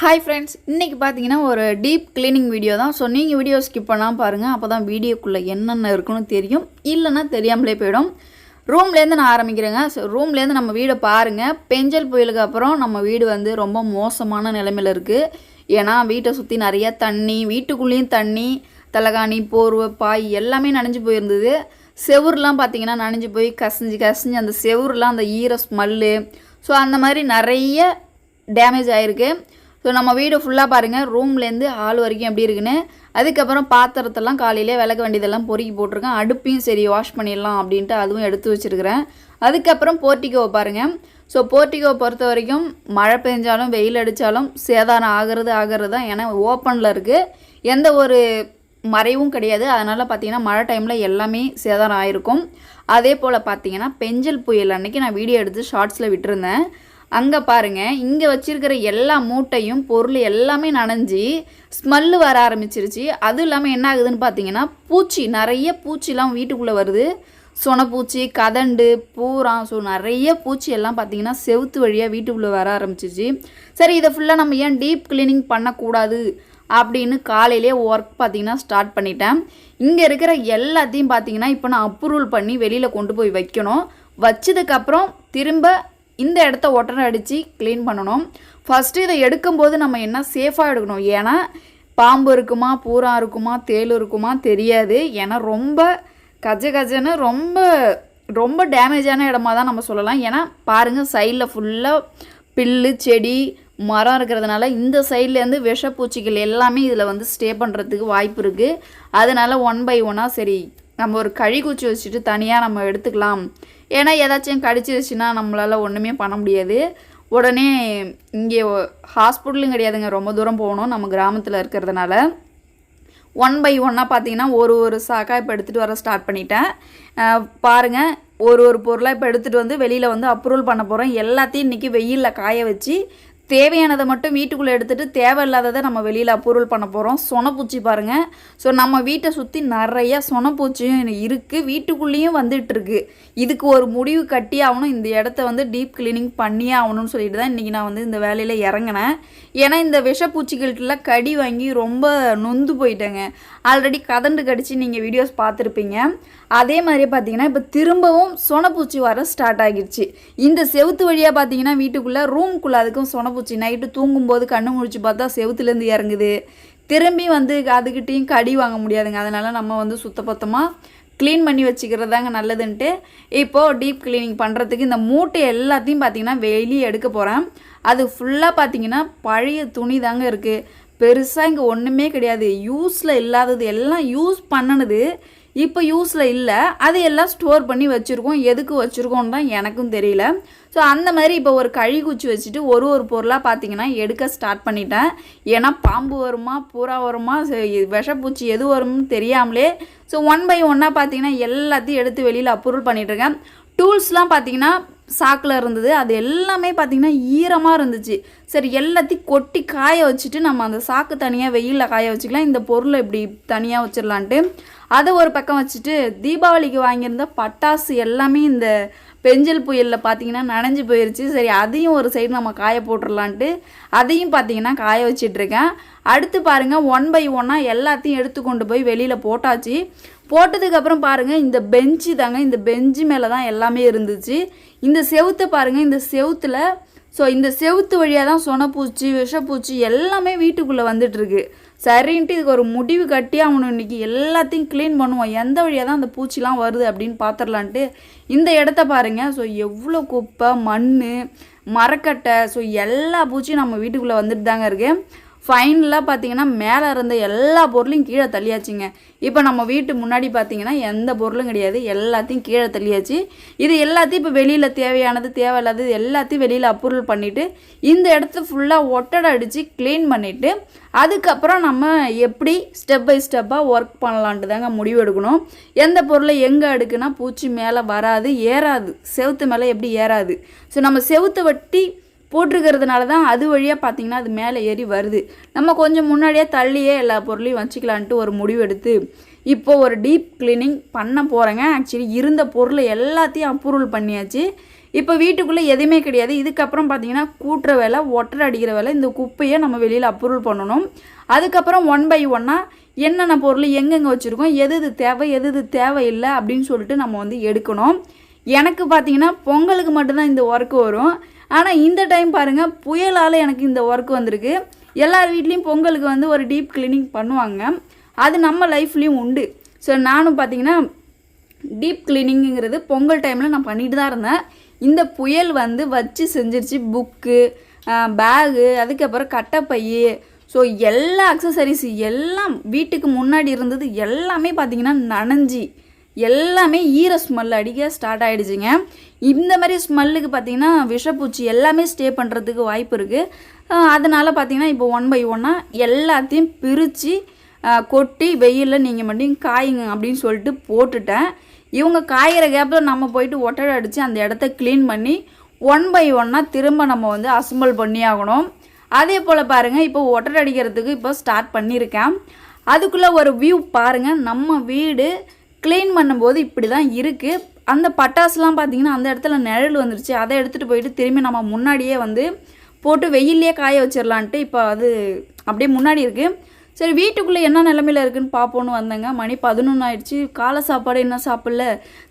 Hi friends, இன்றைக்கி பார்த்தீங்கன்னா ஒரு டீப் கிளீனிங் வீடியோ தான். ஸோ நீங்கள் வீடியோ ஸ்கிப் பண்ணாமல் பாருங்கள், அப்போ தான் வீடியோக்குள்ளே என்னென்ன இருக்குன்னு தெரியும். இல்லைன்னா தெரியாமலே போயிடும். ரூம்லேருந்து நான் ஆரம்பிக்கிறேங்க. ஸோ ரூம்லேருந்து நம்ம வீடை பாருங்கள். பெஞ்சல் புயலுக்கு அப்புறம் நம்ம வீடு வந்து ரொம்ப மோசமான நிலைமையில் இருக்குது. ஏன்னா வீட்டை சுற்றி நிறையா தண்ணி, வீட்டுக்குள்ளேயும் தண்ணி, தலகாணி, போர்வை, பாய் எல்லாமே நனைஞ்சு போயிருந்தது. செவுருலாம் பார்த்திங்கன்னா நனைஞ்சு போய் கசிஞ்சு அந்த செவுருலாம் அந்த ஈர ஸ்மெல்லு, ஸோ அந்த மாதிரி நிறைய டேமேஜ் ஆகிருக்கு. ஸோ நம்ம வீடு ஃபுல்லாக பாருங்கள், ரூம்லேருந்து ஹால் வரைக்கும் எப்படி இருக்குன்னு. அதுக்கப்புறம் பாத்திரத்தெல்லாம் காலையிலே விளக்க வேண்டியதெல்லாம் பொறுக்கி போட்டிருக்கேன். அடுப்பையும் சரி வாஷ் பண்ணிடலாம் அப்படின்ட்டு அதுவும் எடுத்து வச்சுருக்கிறேன். அதுக்கப்புறம் போர்ட்டிகோவை பாருங்கள். ஸோ போர்ட்டிகோவை பொறுத்த வரைக்கும் மழை பெஞ்சாலும் வெயில் அடித்தாலும் சேதாரம் ஆகிறது தான். ஏன்னா ஓப்பனில் இருக்குது, எந்த ஒரு மறைவும் கிடையாது. அதனால் பார்த்திங்கன்னா மழை டைமில் எல்லாமே சேதாரம் ஆகிருக்கும். அதே போல் பார்த்திங்கன்னா பெஞ்சல் புயல் அன்றைக்கி நான் வீடியோ எடுத்து ஷார்ட்ஸில் விட்டுருந்தேன். அங்கே பாருங்கள், இங்கே வச்சுருக்கிற எல்லா மூட்டையும் பொருள் எல்லாமே நனைஞ்சி ஸ்மெல்லு வர ஆரம்பிச்சிருச்சு. அதுவும் இல்லாமல் என்ன ஆகுதுன்னு பார்த்தீங்கன்னா பூச்சி, நிறைய பூச்சிலாம் வீட்டுக்குள்ளே வருது. சொனப்பூச்சி, கதண்டு, பூரா, ஸோ நிறைய பூச்சி எல்லாம் பார்த்திங்கன்னா செவுத்து வழியாக வீட்டுக்குள்ளே வர ஆரம்பிச்சிச்சு. சரி, இதை ஃபுல்லாக நம்ம ஏன் டீப் கிளீனிங் பண்ணக்கூடாது அப்படின்னு காலையிலே ஒர்க் பார்த்திங்கன்னா ஸ்டார்ட் பண்ணிட்டேன். இங்கே இருக்கிற எல்லாத்தையும் பார்த்திங்கன்னா இப்போ நான் அப்ரூவல் பண்ணி வெளியில் கொண்டு போய் வைக்கணும். வச்சதுக்கப்புறம் திரும்ப இந்த இடத்த ஒட்டரை அடித்து க்ளீன் பண்ணணும். ஃபஸ்ட்டு இதை எடுக்கும்போது நம்ம என்ன சேஃபாக எடுக்கணும். ஏன்னா பாம்பு இருக்குமா, பூரா இருக்குமா, தேள் இருக்குமா தெரியாது. ஏன்னா ரொம்ப கஜன்னு ரொம்ப டேமேஜான இடமா தான் நம்ம சொல்லலாம். ஏன்னா பாருங்கள், சைடில் ஃபுல்லாக பில்லு, செடி, மரம் இருக்கிறதுனால இந்த சைட்லேருந்து விஷப்பூச்சிகள் எல்லாமே இதில் வந்து ஸ்டே பண்ணுறதுக்கு வாய்ப்பு இருக்குது. அதனால் 1 by 1 சரி நம்ம ஒரு கழிக்குச்சி வச்சுட்டு தனியாக நம்ம எடுத்துக்கலாம். ஏன்னா ஏதாச்சும் கடிச்சிருச்சுன்னா நம்மளால் ஒன்றுமே பண்ண முடியாது. உடனே இங்கே ஹாஸ்பிட்டலும் கிடையாதுங்க, ரொம்ப தூரம் போகணும் நம்ம கிராமத்தில் இருக்கிறதுனால. 1 by 1 பார்த்தீங்கன்னா ஒரு சாக்காக இப்போ எடுத்துகிட்டு வர ஸ்டார்ட் பண்ணிட்டேன். பாருங்கள், ஒரு பொருளாக இப்போ எடுத்துகிட்டு வந்து வெளியில் வந்து அப்ரூவல் பண்ண போகிறோம். எல்லாத்தையும் இன்றைக்கி வெயிலில் காய வச்சு தேவையானதை மட்டும் வீட்டுக்குள்ளே எடுத்துகிட்டு தேவையில்லாததை நம்ம வெளியில் அப்ரூவல் பண்ண போகிறோம். சொனப்பூச்சி பாருங்கள். ஸோ நம்ம வீட்டை சுற்றி நிறையா சொனப்பூச்சியும் இருக்குது, வீட்டுக்குள்ளேயும் வந்துட்டுருக்கு. இதுக்கு ஒரு முடிவு கட்டி ஆகணும். இந்த இடத்த வந்து டீப் கிளீனிங் பண்ணியே ஆகணும்னு சொல்லிட்டு தான் இன்றைக்கி நான் வந்து இந்த வேலையில் இறங்கினேன். ஏன்னா இந்த விஷப்பூச்சிகளுக்கெல்லாம் கடி வாங்கி ரொம்ப நொந்து போயிட்டேங்க. ஆல்ரெடி கதண்டு கடிச்சு நீங்கள் வீடியோஸ் பார்த்துருப்பீங்க. அதே மாதிரி பார்த்தீங்கன்னா இப்போ திரும்பவும் சொனப்பூச்சி வர ஸ்டார்ட் ஆகிடுச்சு. இந்த செவுத்து வழியாக பார்த்தீங்கன்னா வீட்டுக்குள்ளே ரூம்குள்ளே அதுக்கும் சொனப்பூச்சி நைட்டு தூங்கும்போது கண்ணு முழிச்சு பார்த்தா செவுத்துலேருந்து இறங்குது. திரும்பி வந்து அதுக்கிட்டையும் கடி வாங்க முடியாதுங்க. அதனால் நம்ம வந்து சுத்தபத்தமாக க்ளீன் பண்ணி வச்சுக்கிறது தாங்க நல்லதுன்ட்டு இப்போது டீப் க்ளீனிங் பண்ணுறதுக்கு இந்த மூட்டை எல்லாத்தையும் பார்த்திங்கன்னா வெளியே எடுக்க போகிறேன். அது ஃபுல்லாக பார்த்திங்கன்னா பழைய துணி தாங்க இருக்குது. பெருசாக இங்கே ஒன்றுமே கிடையாது. யூஸில் இல்லாதது எல்லாம் யூஸ் பண்ணினது இப்போ யூஸில் இல்லை. அது எல்லாம் ஸ்டோர் பண்ணி வச்சுருக்கோம். எதுக்கு வச்சுருக்கோன்னு தான் எனக்கும் தெரியல. ஸோ அந்த மாதிரி இப்போ ஒரு கழிக்குச்சி வச்சுட்டு ஒரு பொருளாக பார்த்திங்கன்னா எடுக்க ஸ்டார்ட் பண்ணிட்டேன். ஏன்னா பாம்பு வருமா, பூரா வருமா, விஷப்பூச்சி எது வரும்னு தெரியாமலே ஸோ 1 by 1 பார்த்திங்கன்னா எல்லாத்தையும் எடுத்து வெளியில் அப்ரூவல் பண்ணிகிட்ருக்கேன். டூல்ஸ்லாம் பார்த்திங்கன்னா சாக்கில் இருந்தது, அது எல்லாமே பார்த்திங்கன்னா ஈரமாக இருந்துச்சு. சரி, எல்லாத்தையும் கொட்டி காய வச்சுட்டு நம்ம அந்த சாக்கு தனியாக வெயிலில் காய வச்சுக்கலாம், இந்த பொருளை இப்படி தனியாக வச்சிடலான்ட்டு அதை ஒரு பக்கம் வச்சுட்டு தீபாவளிக்கு வாங்கியிருந்த பட்டாசு எல்லாமே இந்த பெஞ்சல் புயலில் பார்த்திங்கன்னா நனைஞ்சு போயிடுச்சு. சரி, அதையும் ஒரு சைடு நம்ம காய போட்டுடலான்ட்டு அதையும் பார்த்திங்கன்னா காய வச்சிட்ருக்கேன். அடுத்து பாருங்கள், 1 by 1 எல்லாத்தையும் எடுத்து கொண்டு போய் வெளியில் போட்டாச்சு. போட்டதுக்கப்புறம் பாருங்கள், இந்த பெஞ்சு தாங்க, இந்த பெஞ்சு மேலே தான் எல்லாமே இருந்துச்சு. இந்த செவுத்தை பாருங்கள், இந்த செவுத்தில் இந்த செவுத்து வழியாக தான் சொனப்பூச்சி, விஷப்பூச்சி எல்லாமே வீட்டுக்குள்ளே வந்துட்டுருக்கு. சரின்ட்டு இதுக்கு ஒரு முடிவு கட்டி அவனு இன்றைக்கி எல்லாத்தையும் க்ளீன் பண்ணுவோம். எந்த வழியாக தான் அந்த பூச்சிலாம் வருது அப்படின்னு பார்த்துடலான்ட்டு இந்த இடத்த பாருங்கள். ஸோ எவ்வளோ குப்பை, மண், மரக்கட்டை, ஸோ எல்லா பூச்சியும் நம்ம வீட்டுக்குள்ளே வந்துட்டு தாங்க இருக்குது. ஃபைனலாக பார்த்திங்கன்னா மேலே இருந்த எல்லா பொருளையும் கீழே தள்ளியாச்சுங்க. இப்போ நம்ம வீட்டு முன்னாடி பார்த்திங்கன்னா எந்த பொருளும் கிடையாது, எல்லாத்தையும் கீழே தள்ளியாச்சு. இது எல்லாத்தையும் இப்போ வெளியில் தேவையானது தேவையில்லாதது எல்லாத்தையும் வெளியில் அப்ரூவல் பண்ணிவிட்டு இந்த இடத்த ஃபுல்லாக ஒட்டடை அடித்து க்ளீன் பண்ணிவிட்டு அதுக்கப்புறம் நம்ம எப்படி ஸ்டெப் பை ஸ்டெப்பாக ஒர்க் பண்ணலான்ட்டு தாங்க முடிவு எடுக்கணும். எந்த பொருளை எங்கே அடுக்குன்னா பூச்சி மேலே வராது, ஏறாது, செவுத்து மேலே எப்படி ஏறாது. ஸோ நம்ம செவுத்தை வட்டி போட்டிருக்கிறதுனால தான் அது வழியாக பார்த்திங்கன்னா அது மேலே ஏறி வருது. நம்ம கொஞ்சம் முன்னாடியே தள்ளியே எல்லா பொருளையும் வச்சுக்கலான்ட்டு ஒரு முடிவு எடுத்து இப்போது ஒரு டீப் கிளீனிங் பண்ண போகிறேங்க. ஆக்சுவலி இருந்த பொருளை எல்லாத்தையும் அப்ரூவல் பண்ணியாச்சு. இப்போ வீட்டுக்குள்ளே எதுவுமே கிடையாது. இதுக்கப்புறம் பார்த்தீங்கன்னா கூட்டுற வேலை, ஒட்டடை அடிக்கிற வேலை, இந்த குப்பையை நம்ம வெளியில் அப்ரூவல் பண்ணணும். அதுக்கப்புறம் 1 பை 1 என்னென்ன பொருள் எங்கெங்கே வச்சுருக்கோம், எது தேவை எது தேவையில்லை அப்படின்னு சொல்லிட்டு நம்ம வந்து எடுக்கணும். எனக்கு பார்த்தீங்கன்னா பொங்கலுக்கு மட்டும்தான் இந்த ஒர்க்கு வரும். ஆனால் இந்த டைம் பாருங்கள் புயலால் எனக்கு இந்த ஒர்க் வந்திருக்கு. எல்லார் வீட்லேயும் பொங்கலுக்கு வந்து ஒரு டீப் கிளீனிங் பண்ணுவாங்க, அது நம்ம லைஃப்லேயும் உண்டு. ஸோ நானும் பார்த்தீங்கன்னா டீப் கிளீனிங்கிறது பொங்கல் டைமில் நான் பண்ணிட்டு தான் இருந்தேன். இந்த புயல் வந்து வச்சு செஞ்சிருச்சு. புக்கு, பேகு, அதுக்கப்புறம் கட்டைப்பை, ஸோ எல்லா அக்சசரிஸ் எல்லாம் வீட்டுக்கு முன்னாடி இருந்தது எல்லாமே பார்த்திங்கன்னா நனைஞ்சி எல்லாமே ஈர ஸ்மெல் அடிக்க ஸ்டார்ட் ஆகிடுச்சிங்க. இந்த மாதிரி ஸ்மெல்லுக்கு பார்த்திங்கன்னா விஷப்பூச்சி எல்லாமே ஸ்டே பண்ணுறதுக்கு வாய்ப்பு இருக்குது. அதனால் பார்த்திங்கன்னா இப்போ 1 பை 1 எல்லாத்தையும் பிரித்து கொட்டி வெயிலில் நீங்கள் மட்டும் காயுங்க அப்படின்னு சொல்லிட்டு போட்டுட்டேன். இவங்க காய்கிற கேப்பில் நம்ம போயிட்டு ஒட்டடை அடித்து அந்த இடத்த க்ளீன் பண்ணி 1 பை 1 திரும்ப நம்ம வந்து அசம்பிள் பண்ணி ஆகணும். அதே போல் பாருங்கள் இப்போ ஒட்டடை அடிக்கிறதுக்கு இப்போ ஸ்டார்ட் பண்ணியிருக்கேன். அதுக்குள்ளே ஒரு வியூ பாருங்கள். நம்ம வீடு க்ளீன் பண்ணும்போது இப்படி தான் இருக்குது. அந்த பட்டாசுலாம் பார்த்திங்கன்னா அந்த இடத்துல நிழல் வந்துருச்சு. அதை எடுத்துகிட்டு போயிட்டு திரும்பி நம்ம முன்னாடியே வந்து போட்டு வெயிலே காய வச்சிடலான்ட்டு இப்போ அது அப்படியே முன்னாடி இருக்குது. சரி வீட்டுக்குள்ளே என்ன நிலமையில் இருக்குதுன்னு பார்ப்போன்னு வந்தேங்க. மணி 11 ஆயிடுச்சு. காலை சாப்பாடு என்ன சாப்பிடல.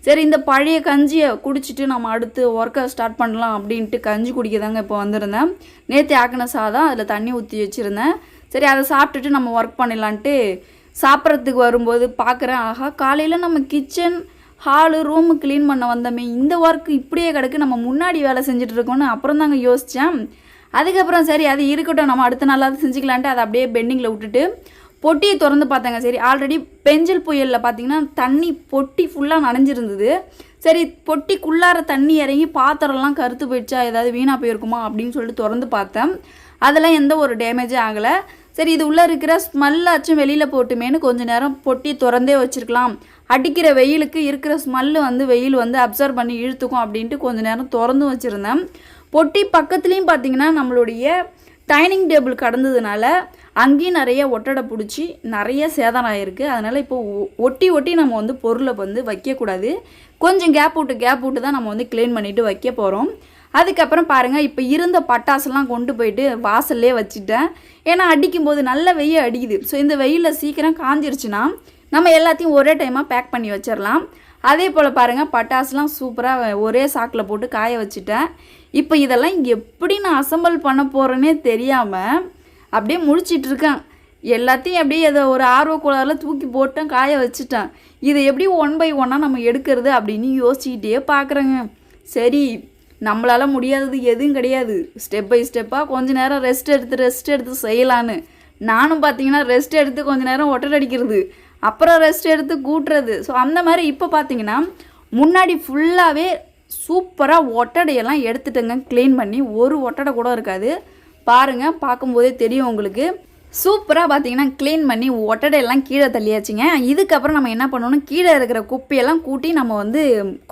சரி இந்த பழைய கஞ்சியை குடிச்சிட்டு நம்ம அடுத்து ஒர்க்கை ஸ்டார்ட் பண்ணலாம் அப்படின்ட்டு கஞ்சி குடிக்க தாங்க இப்போ வந்திருந்தேன். நேற்று ஆக்கின சாதம் அதில் தண்ணி ஊற்றி வச்சுருந்தேன். சரி அதை சாப்பிட்டுட்டு நம்ம ஒர்க் பண்ணிடலான்ட்டு சாப்பிட்றதுக்கு வரும்போது பார்க்குறேன், ஆஹா காலையில் நம்ம கிச்சன் ஹாலு ரூமு க்ளீன் பண்ண வந்தோமே, இந்த ஒர்க் இப்படியே கிடக்கு, நம்ம முன்னாடி வேலை செஞ்சுட்டு இருக்கோன்னு அப்புறம் தாங்க யோசித்தேன். அதுக்கப்புறம் சரி அது இருக்கட்டும், நம்ம அடுத்த நாளாவது செஞ்சுக்கலான்ட்டு அதை அப்படியே பெண்டிங்கில் விட்டுட்டு பொட்டியை திறந்து பார்த்தாங்க. சரி ஆல்ரெடி பெஞ்சல் புயலில் பார்த்திங்கன்னா தண்ணி பொட்டி ஃபுல்லாக நனைஞ்சிருந்தது. சரி பொட்டிக்குள்ளார தண்ணி இறங்கி பாத்திரம்லாம் கருத்து போயிடுச்சா, ஏதாவது வீணாக போயிருக்குமா அப்படின்னு சொல்லிட்டு திறந்து பார்த்தேன். அதெல்லாம் எந்த ஒரு டேமேஜும் ஆகலை. சரி இது உள்ளே இருக்கிற ஸ்மெல்லாச்சும் வெளியில் போட்டுமேனு கொஞ்சம் நேரம் பொட்டி திறந்தே வச்சுருக்கலாம், அடிக்கிற வெயிலுக்கு இருக்கிற ஸ்மெல்லு வந்து வெயில் வந்து அப்சர்வ் பண்ணி இழுத்துக்கும் அப்படின்ட்டு கொஞ்சம் நேரம் திறந்து வச்சுருந்தேன். பொட்டி பக்கத்துலேயும் பார்த்திங்கன்னா நம்மளுடைய டைனிங் டேபிள் கடந்ததுனால அங்கேயும் நிறைய ஒட்டடை பிடிச்சி நிறைய சேதம் ஆகிருக்கு. அதனால் இப்போ ஒட்டி நம்ம வந்து பொருளை வந்து வைக்கக்கூடாது. கொஞ்சம் கேப் விட்டு தான் நம்ம வந்து க்ளீன் பண்ணிவிட்டு வைக்க போகிறோம். அதுக்கப்புறம் பாருங்கள் இப்போ இருந்த பட்டாசுலாம் கொண்டு போயிட்டு வாசல்லே வச்சுட்டேன். ஏன்னா அடிக்கும்போது நல்ல வெயில் அடிக்குது. ஸோ இந்த வெயிலில் சீக்கிரம் காஞ்சிருச்சுன்னா நம்ம எல்லாத்தையும் ஒரே டைமாக பேக் பண்ணி வச்சிடலாம். அதே போல் பாருங்கள் பட்டாசுலாம் சூப்பராக ஒரே சாக்கில் போட்டு காய வச்சுட்டேன். இப்போ இதெல்லாம் எப்படி நான் அசம்பிள் பண்ண போகிறேன்னே தெரியாமல் அப்படியே முழிச்சிட்ருக்கேன். எல்லாத்தையும் அப்படியே அதை ஒரு ஆர்வக்குள்ளாரில் தூக்கி போட்டேன், காய வச்சுட்டேன். இதை எப்படி 1 பை 1 நம்ம எடுக்கிறது அப்படின்னு யோசிக்கிட்டே பார்க்குறேங்க. சரி நம்மளால் முடியாதது எதுவும் கிடையாது, ஸ்டெப் பை ஸ்டெப்பாக கொஞ்சம் நேரம் ரெஸ்ட் எடுத்து செய்யலான்னு நானும் பார்த்தீங்கன்னா ரெஸ்ட் எடுத்து கொஞ்சம் நேரம் ஒட்டடை அடிக்கிறது, அப்புறம் ரெஸ்ட் எடுத்து கூட்டுறது. ஸோ அந்த மாதிரி இப்போ பார்த்தீங்கன்னா முன்னாடி ஃபுல்லாகவே சூப்பராக ஒட்டடையெல்லாம் எடுத்துட்டேங்க க்ளீன் பண்ணி. ஒரு ஒட்டடை கூட இருக்காது பாருங்கள், பார்க்கும்போதே தெரியும் உங்களுக்கு. சூப்பராக பார்த்தீங்கன்னா க்ளீன் பண்ணி ஒட்டடையெல்லாம் கீழே தள்ளியாச்சுங்க. இதுக்கப்புறம் நம்ம என்ன பண்ணணும், கீழே இருக்கிற குப்பையெல்லாம் கூட்டி நம்ம வந்து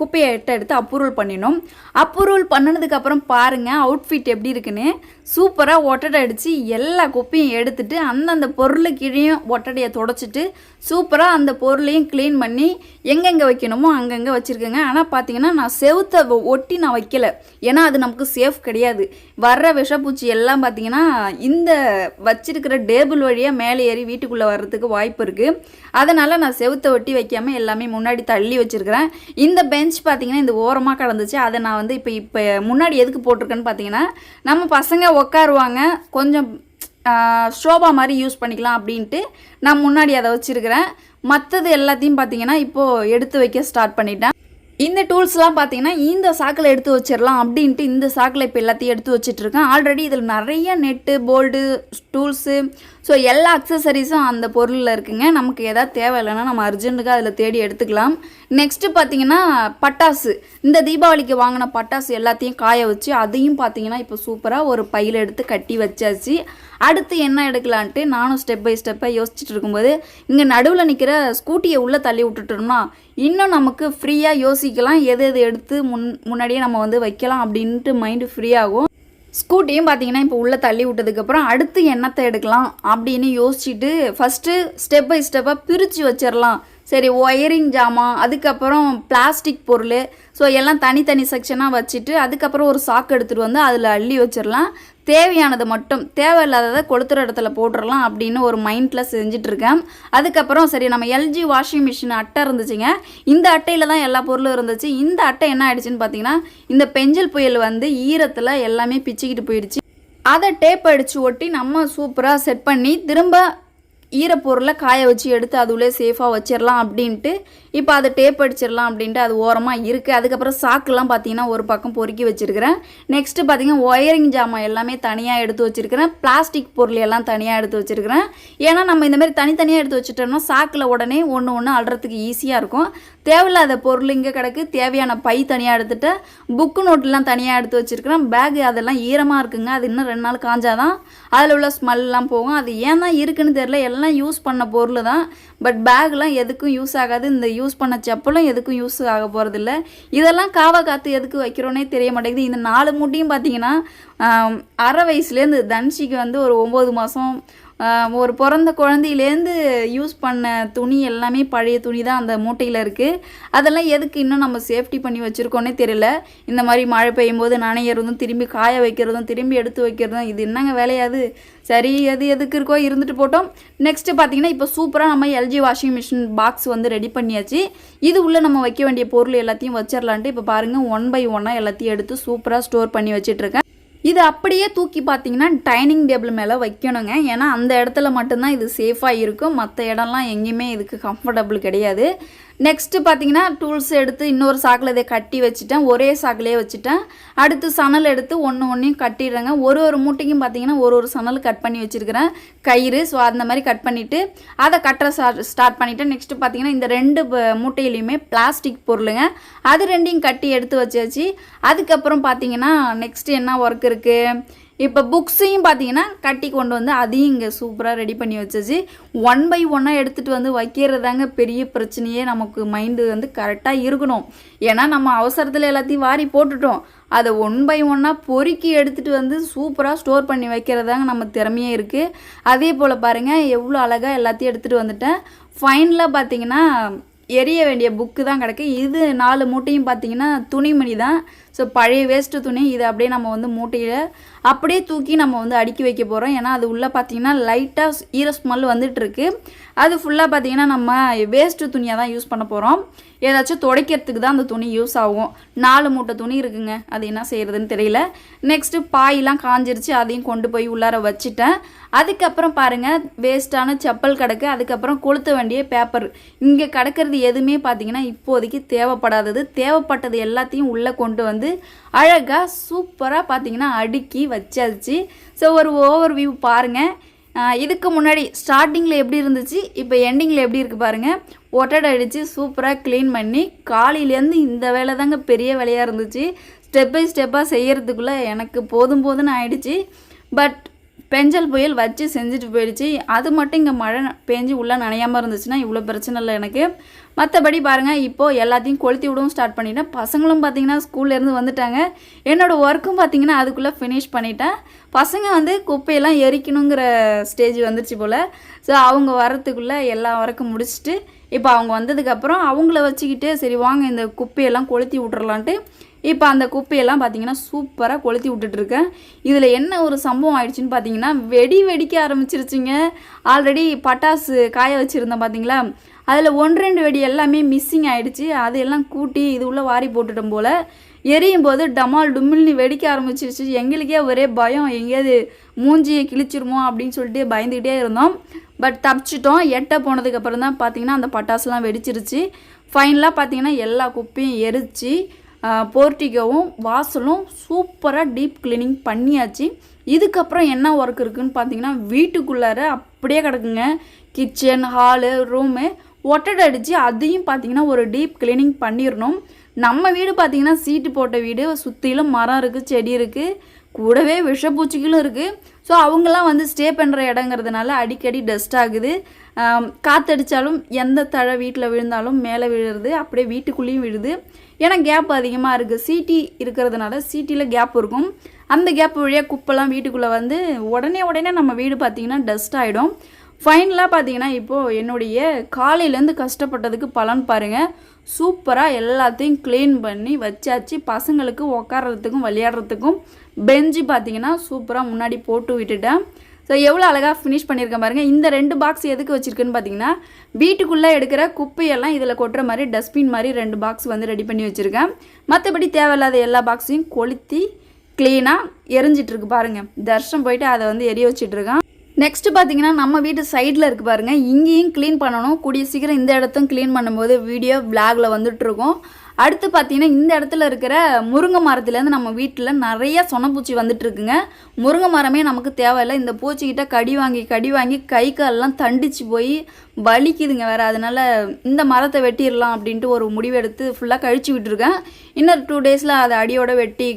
குப்பையை எடுத்து அப்ரூவல் பண்ணிடணும். அப்ரூவல் பண்ணினதுக்கப்புறம் பாருங்கள் அவுட்ஃபிட் எப்படி இருக்குன்னு. சூப்பராக ஒட்டடை அடித்து எல்லா குப்பையும் எடுத்துட்டு அந்தந்த பொருளை கீழேயும் ஒட்டடையை தொடச்சிட்டு சூப்பராக அந்த பொருளையும் க்ளீன் பண்ணி எங்கெங்கே வைக்கணுமோ அங்கங்கே வச்சுருக்கேங்க. ஆனால் பார்த்தீங்கன்னா நான் செவுத்தை ஒட்டி நான் வைக்கலை, ஏன்னா அது நமக்கு சேஃப் கிடையாது. வர்ற விஷப்பூச்சி எல்லாம் பார்த்தீங்கன்னா இந்த வச்சிருக்கிற டேபிள் வழியாக மேலே ஏறி வீட்டுக்குள்ளே வர்றதுக்கு வாய்ப்பு இருக்குது. அதனால் நான் செவுத்தை ஒட்டி வைக்காமல் எல்லாமே முன்னாடி தள்ளி வச்சுருக்கிறேன். இந்த பெஞ்ச் பார்த்திங்கன்னா இந்த ஓரமாக கடந்துச்சு, அதை நான் வந்து இப்போ முன்னாடி எதுக்கு போட்டிருக்கேன்னு பார்த்தீங்கன்னா நம்ம பசங்க உட்காருவாங்க, கொஞ்சம் ஷோபா மாதிரி யூஸ் பண்ணிக்கலாம் அப்படின்ட்டு நான் முன்னாடி அதை வச்சுருக்கிறேன். மற்றது எல்லாத்தையும் பார்த்தீங்கன்னா இப்போது எடுத்து வைக்க ஸ்டார்ட் பண்ணிட்டேன். இந்த டூல்ஸ்லாம் பார்த்தீங்கன்னா இந்த சாக்கில் எடுத்து வச்சிடலாம் அப்படின்ட்டு இந்த சாக்கில் இப்போ எல்லாத்தையும் எடுத்து வச்சிட்ருக்கேன். ஆல்ரெடி இதில் நிறைய நெட்டு, போல்டு, டூல்ஸு, ஸோ எல்லா அக்சசரிஸும் அந்த பொருளில் இருக்குங்க. நமக்கு எதாவது தேவை இல்லைன்னா நம்ம அர்ஜென்ட்டுக்காக அதில் தேடி எடுத்துக்கலாம். நெக்ஸ்ட்டு பார்த்தீங்கன்னா பட்டாசு, இந்த தீபாவளிக்கு வாங்கின பட்டாசு எல்லாத்தையும் காய வச்சு அதையும் பார்த்தீங்கன்னா இப்போ சூப்பராக ஒரு பையில் எடுத்து கட்டி வச்சாச்சு. அடுத்து என்ன எடுக்கலான்ட்டு நானும் ஸ்டெப் பை ஸ்டெப்பாக யோசிச்சுட்டு இருக்கும்போது இங்கே நடுவில் நிற்கிற ஸ்கூட்டியை உள்ளே தள்ளி விட்டுட்டோம்னா இன்னும் நமக்கு ஃப்ரீயாக யோசிக்கலாம், எது எடுத்து முன்னாடியே நம்ம வந்து வைக்கலாம் அப்படின்ட்டு மைண்டு ஃப்ரீயாகும். ஸ்கூட்டியும் பார்த்தீங்கன்னா இப்போ உள்ளே தள்ளி விட்டதுக்கப்புறம் அடுத்து என்னத்தை எடுக்கலாம் அப்படின்னு யோசிச்சுட்டு ஃபஸ்ட்டு ஸ்டெப் பை ஸ்டெப்பாக பிரித்து வச்சிடலாம். சரி ஒயரிங் ஜாமான், அதுக்கப்புறம் பிளாஸ்டிக் பொருள், ஸோ எல்லாம் தனித்தனி செக்ஷனாக வச்சுட்டு அதுக்கப்புறம் ஒரு சாக்கு எடுத்துகிட்டு வந்து அதில் அள்ளி வச்சிடலாம். தேவையானது மட்டும், தேவையில்லாததை கொளுத்துற இடத்துல போட்டுடலாம் அப்படின்னு ஒரு மைண்டில் செஞ்சிட்ருக்கேன். அதுக்கப்புறம் சரி நம்ம எல்ஜி வாஷிங் மிஷின் அட்டை இருந்துச்சுங்க. இந்த அட்டையில் தான் எல்லா பொருளும் இருந்துச்சு. இந்த அட்டை என்ன ஆயிடுச்சுன்னு பார்த்தீங்கன்னா, இந்த பெஞ்சல் புயல் வந்து ஈரத்தில் எல்லாமே பிச்சுக்கிட்டு போயிடுச்சு. அதை டேப் அடித்து ஒட்டி நம்ம சூப்பராக செட் பண்ணி திரும்ப ஈரப்பொருளை காய வச்சு எடுத்து அதுவுள்ளே சேஃபாக வச்சிடலாம் அப்படின்ட்டு இப்போ அதை டேப் அடிச்சிடலாம் அப்படின்ட்டு அது ஓரமாக இருக்குது. அதுக்கப்புறம் சாக்குலாம் பார்த்தீங்கன்னா ஒரு பக்கம் பொறுக்கி வச்சுருக்கிறேன். நெக்ஸ்ட்டு பார்த்தீங்கன்னா ஒயரிங் ஜாமான் எல்லாமே தனியாக எடுத்து வச்சுருக்கிறேன். பிளாஸ்டிக் பொருள் எல்லாம் தனியாக எடுத்து வச்சுருக்கிறேன். ஏன்னா நம்ம இந்த மாதிரி தனித்தனியாக எடுத்து வச்சுட்டோம்னா சாக்கில் உடனே ஒன்று ஒன்று அள்ளுறதுக்கு ஈஸியாக இருக்கும். தேவையில்லாத பொருள் இங்கே கிடக்கு. தேவையான பை தனியாக எடுத்துகிட்டு புக்கு நோட்டெலாம் தனியாக எடுத்து வச்சுருக்கிறேன். பேகு அதெல்லாம் ஈரமாக இருக்குங்க. அது இன்னும் 2 நாள் காஞ்சாதான் அதில் உள்ள ஸ்மெல்லாம் போகும். அது ஏன் தான் இருக்குன்னு தெரியல. எல்லாம் யூஸ் பண்ண பொருள் தான். பட் பேக்லாம் எதுக்கும் யூஸ் ஆகாது. இந்த யூஸ் பண்ண செப்பலும் எதுக்கும் யூஸ் ஆக போகிறதில்ல. இதெல்லாம் காவை காற்று எதுக்கு வைக்கிறோன்னே தெரிய மாட்டேங்குது. இந்த 4 மூட்டையும் பார்த்தீங்கன்னா அரை வயசுலேருந்து தன்ஷிக்கு வந்து ஒரு 9 மாதம் ஒரு பிறந்த குழந்தையிலேருந்து யூஸ் பண்ண துணி எல்லாமே பழைய துணி தான் அந்த மூட்டையில் இருக்குது. அதெல்லாம் எதுக்கு இன்னும் நம்ம சேஃப்டி பண்ணி வச்சுருக்கோன்னே தெரியல. இந்த மாதிரி மழை பெய்யும் போது நனையிறதும் திரும்பி காய வைக்கிறதும் திரும்பி எடுத்து வைக்கிறதும் இது என்னங்க வேலையாது. சரி எது எதுக்கு இருக்கோ இருந்துட்டு போட்டோம். நெக்ஸ்ட்டு பார்த்தீங்கன்னா இப்போ சூப்பராக நம்ம எல்ஜி வாஷிங் மிஷின் பாக்ஸ் வந்து ரெடி பண்ணியாச்சு. இது உள்ளே நம்ம வைக்க வேண்டிய பொருள் எல்லாத்தையும் வச்சிடலான்ட்டு இப்போ பாருங்கள் 1 by 1 எல்லாத்தையும் எடுத்து சூப்பராக ஸ்டோர் பண்ணி வச்சிட்ருக்கேன். இது அப்படியே தூக்கி பார்த்தீங்கன்னா டைனிங் டேபிள் மேலே வைக்கணுங்க. ஏன்னா அந்த இடத்துல மட்டும்தான் இது சேஃபாக இருக்கும். மற்ற இடம்லாம் எங்கேயுமே இதுக்கு கம்ஃபர்டபுள் கிடையாது. நெக்ஸ்ட்டு பார்த்தீங்கன்னா டூல்ஸ் எடுத்து இன்னொரு சாக்கில் இதை கட்டி வச்சுட்டேன். ஒரே சாக்கிலே வச்சுட்டேன். அடுத்து சணல் எடுத்து ஒன்றையும் கட்டிடுறேங்க. ஒரு மூட்டைக்கும் பார்த்தீங்கன்னா ஒரு சணல் கட் பண்ணி வச்சுருக்கிறேன் கயிறு. ஸோ அந்த மாதிரி கட் பண்ணிவிட்டு அதை கட்டுற ஸ்டார்ட் பண்ணிவிட்டேன். நெக்ஸ்ட்டு பார்த்தீங்கன்னா இந்த 2 மூட்டையிலையுமே பிளாஸ்டிக் பொருளுங்க. அது 2ஐயும் கட்டி எடுத்து வச்சாச்சு. அதுக்கப்புறம் பார்த்தீங்கன்னா நெக்ஸ்ட்டு என்ன ஒர்க் இருக்குது, இப்போ புக்ஸையும் பார்த்தீங்கன்னா கட்டி கொண்டு வந்து அதையும் இங்கே சூப்பராக ரெடி பண்ணி வச்சாச்சு. 1 by 1 எடுத்துகிட்டு வந்து வைக்கிறதாங்க பெரிய பிரச்சனையே. நமக்கு மைண்டு வந்து கரெக்டாக இருக்கணும். ஏன்னா நம்ம அவசரத்தில் எல்லாத்தையும் வாரி போட்டுட்டோம். அதை 1 by 1 பொறுக்கி எடுத்துகிட்டு வந்து சூப்பராக ஸ்டோர் பண்ணி வைக்கிறதாங்க நம்ம திறமையே இருக்குது. அதே போல் பாருங்கள் எவ்வளோ அழகாக எல்லாத்தையும் எடுத்துகிட்டு வந்துட்டேன். ஃபைனலாக பார்த்தீங்கன்னா எரிய வேண்டிய புக்கு தான் கிடக்கு. இது 4 மூட்டையும் பார்த்தீங்கன்னா துணிமணி தான். ஸோ பழைய வேஸ்ட்டு துணி இதை அப்படியே நம்ம வந்து மூட்டையில் அப்படியே தூக்கி நம்ம வந்து அடுக்கி வைக்க போகிறோம். ஏன்னா அது உள்ளே பார்த்தீங்கன்னா லைட்டாக ஈர ஸ்மெல் வந்துட்டுருக்கு. அது ஃபுல்லாக பார்த்தீங்கன்னா நம்ம வேஸ்ட்டு துணியாக தான் யூஸ் பண்ண போகிறோம். ஏதாச்சும் துடைக்கிறதுக்கு தான் அந்த துணி யூஸ் ஆகும். 4 மூட்டை துணி இருக்குங்க. அது என்ன செய்கிறதுன்னு தெரியல. நெக்ஸ்ட்டு பாயெலாம் காஞ்சிருச்சு. அதையும் கொண்டு போய் உள்ளார வச்சுட்டேன். அதுக்கப்புறம் பாருங்கள் வேஸ்ட்டான செப்பல் கிடக்கு. அதுக்கப்புறம் கொளுத்த வேண்டிய பேப்பர். இங்கே கிடக்கிறது எதுவுமே பார்த்தீங்கன்னா இப்போதைக்கு தேவைப்படாதது. தேவைப்பட்டது எல்லாத்தையும் உள்ளே கொண்டு வந்து அழகாக சூப்பராக பார்த்தீங்கன்னா அடுக்கி வச்சாச்சு. ஸோ ஒரு ஓவர் வியூ பாருங்கள். இதுக்கு முன்னாடி ஸ்டார்டிங்கில் எப்படி இருந்துச்சு, இப்போ எண்டிங்கில் எப்படி இருக்குது பாருங்கள். ஒட்டடை அடித்து சூப்பராக க்ளீன் பண்ணி காலையிலேருந்து இந்த வேலை தாங்க பெரிய வேலையாக இருந்துச்சு. ஸ்டெப் பை ஸ்டெப்பாக செய்கிறதுக்குள்ளே எனக்கு போதும்னு ஆயிடுச்சு. பட் பெஞ்சல் புயல் வச்சு செஞ்சுட்டு போயிடுச்சு. அது மட்டும் இங்கே மழை பெஞ்சு உள்ளே நனையாமல் இருந்துச்சுன்னா இவ்வளோ பிரச்சனை இல்லை எனக்கு. மற்றபடி பாருங்கள் இப்போது எல்லாத்தையும் கொளுத்தி விடவும் ஸ்டார்ட் பண்ணிட்டேன். பசங்களும் பார்த்திங்கன்னா ஸ்கூல்லேருந்து வந்துட்டாங்க. என்னோடய ஒர்க்கும் பார்த்திங்கன்னா அதுக்குள்ளே ஃபினிஷ் பண்ணிட்டேன். பசங்க வந்து குப்பையெல்லாம் எரிக்கணுங்கிற ஸ்டேஜ் வந்துருச்சு போல். ஸோ அவங்க வரத்துக்குள்ளே எல்லா ஒர்க்கும் முடிச்சுட்டு இப்போ அவங்க வந்ததுக்கப்புறம் அவங்கள வச்சுக்கிட்டு சரி வாங்க இந்த குப்பையெல்லாம் கொளுத்தி விட்றலான்ட்டு இப்போ அந்த குப்பையெல்லாம் பார்த்தீங்கன்னா சூப்பராக கொளுத்தி விட்டுட்ருக்கேன். இதில் என்ன ஒரு சம்பவம் ஆயிடுச்சுன்னு பார்த்தீங்கன்னா வெடிக்க ஆரம்பிச்சிருச்சுங்க. ஆல்ரெடி பட்டாசு காய வச்சுருந்தேன் பார்த்தீங்களா, அதில் 1-2 வெடி எல்லாமே மிஸ்ஸிங் ஆகிடுச்சு. அதையெல்லாம் கூட்டி இது உள்ளே வாரி போட்டுட்டோம் போல். எரியும் போது டமால் டும்மில்னு வெடிக்க ஆரம்பிச்சிருச்சு. எங்களுக்கே ஒரே பயம், எங்கேயாவது மூஞ்சியை கிழிச்சிருமோ அப்படின்னு சொல்லிட்டு பயந்துக்கிட்டே இருந்தோம். பட் தப்பிச்சிட்டோம். எட்ட போனதுக்கப்புறம் தான் பார்த்தீங்கன்னா அந்த பட்டாசுலாம் வெடிச்சிருச்சு. ஃபைனலாக பார்த்தீங்கன்னா எல்லா குப்பையும் எரிச்சு போர்ட்டிகோவும் வாசலும் சூப்பராக டீப் கிளீனிங் பண்ணியாச்சு. இதுக்கப்புறம் என்ன ஒர்க் இருக்குதுன்னு பார்த்தீங்கன்னா வீட்டுக்குள்ளார அப்படியே கிடக்குங்க. கிச்சன், ஹாலு, ரூமு ஒட்டடை அடித்து அதையும் பார்த்தீங்கன்னா ஒரு டீப் கிளீனிங் பண்ணிடணும். நம்ம வீடு பார்த்திங்கன்னா சீட்டு போட்ட வீடு, சுற்றிலும் மரம் இருக்குது, செடி இருக்குது, கூடவே விஷப்பூச்சிகளும் இருக்குது. ஸோ அவங்களாம் வந்து ஸ்டே பண்ணுற இடங்கிறதுனால அடிக்கடி டஸ்ட் ஆகுது. காற்றடித்தாலும் எந்த தழை வீட்டில் விழுந்தாலும் மேலே விழுறது, அப்படியே வீட்டுக்குள்ளேயும் விழுது. ஏன்னா கேப் அதிகமாக இருக்குது. சீட்டி இருக்கிறதுனால சீட்டியில் கேப் இருக்கும். அந்த கேப் வழியாக குப்பைலாம் வீட்டுக்குள்ளே வந்து உடனே நம்ம வீடு பார்த்திங்கன்னா டஸ்ட் ஆகிடும். ஃபைனலாக பார்த்தீங்கன்னா இப்போது என்னுடைய காலையிலேருந்து கஷ்டப்பட்டதுக்கு பலன் பாருங்கள். சூப்பராக எல்லாத்தையும் க்ளீன் பண்ணி வச்சாச்சு. பசங்களுக்கு உட்காரத்துக்கும் விளையாடுறதுக்கும் பெஞ்சு பார்த்தீங்கன்னா சூப்பராக முன்னாடி போட்டு விட்டுட்டேன். ஸோ எவ்வளோ அழகாக ஃபினிஷ் பண்ணியிருக்கேன் பாருங்கள். இந்த 2 பாக்ஸ் எதுக்கு வச்சுருக்குன்னு பார்த்தீங்கன்னா வீட்டுக்குள்ளே எடுக்கிற குப்பையெல்லாம் இதில் கொட்டுற மாதிரி டஸ்ட்பின் மாதிரி 2 பாக்ஸ் வந்து ரெடி பண்ணி வச்சுருக்கேன். மற்றபடி தேவையில்லாத எல்லா பாக்ஸையும் கொளுத்தி க்ளீனாக எரிஞ்சிட்ருக்கு பாருங்கள். தர்ஷன் போயிட்டு அதை வந்து எரிய வச்சிட்ருக்கான். நெக்ஸ்ட்டு பார்த்தீங்கன்னா நம்ம வீட்டு சைடில் இருக்குது பாருங்கள். இங்கேயும் க்ளீன் பண்ணணும். கூடிய சீக்கிரம் இந்த இடத்தையும் க்ளீன் பண்ணும்போது வீடியோ விளாகில் வந்துட்டுருக்கோம். அடுத்து பார்த்தீங்கன்னா இந்த இடத்துல இருக்கிற முருங்கை மரத்துலேருந்து நம்ம வீட்டில் நிறைய சொனப்பூச்சி வந்துட்டுருக்குங்க. முருங்கை மரமே நமக்கு தேவையில்லை. இந்த பூச்சிக்கிட்ட கடி வாங்கி கை காலெல்லாம் தண்டிச்சு போய் வலிக்குதுங்க வேறு. அதனால் இந்த மரத்தை வெட்டிடலாம் அப்படின்ட்டு ஒரு முடிவு எடுத்து ஃபுல்லாக கழிச்சு விட்டுருக்கேன். இன்னொரு 2 டேஸில் அதை அடியோடு வெட்டி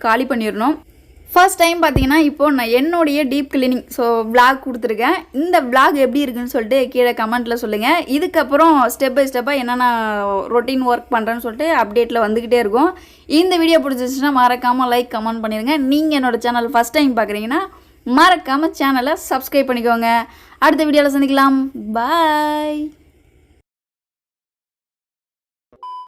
காலி பண்ணிடணும். ஃபர்ஸ்ட் டைம் பார்த்தீங்கன்னா இப்போது நான் என்னுடைய டீப் கிளீனிங் விளாக் கொடுத்துருக்கேன். இந்த விளாக் எப்படி இருக்குன்னு சொல்லிட்டு கீழே கமெண்ட்டில் சொல்லுங்கள். இதுக்கப்புறம் ஸ்டெப் பை ஸ்டெப்பாக என்னென்ன ரொட்டீன் ஒர்க் பண்ணுறேன்னு சொல்லிட்டு அப்டேட்டில் வந்துக்கிட்டே இருக்கும். இந்த வீடியோ பிடிச்சிச்சுன்னா மறக்காமல் லைக் கமெண்ட் பண்ணிடுங்க. நீங்கள் என்னோடய சேனல் ஃபஸ்ட் டைம் பார்க்குறீங்கன்னா மறக்காமல் சேனலை சப்ஸ்கிரைப் பண்ணிக்கோங்க. அடுத்த வீடியோவில் சந்திக்கலாம். பாய்.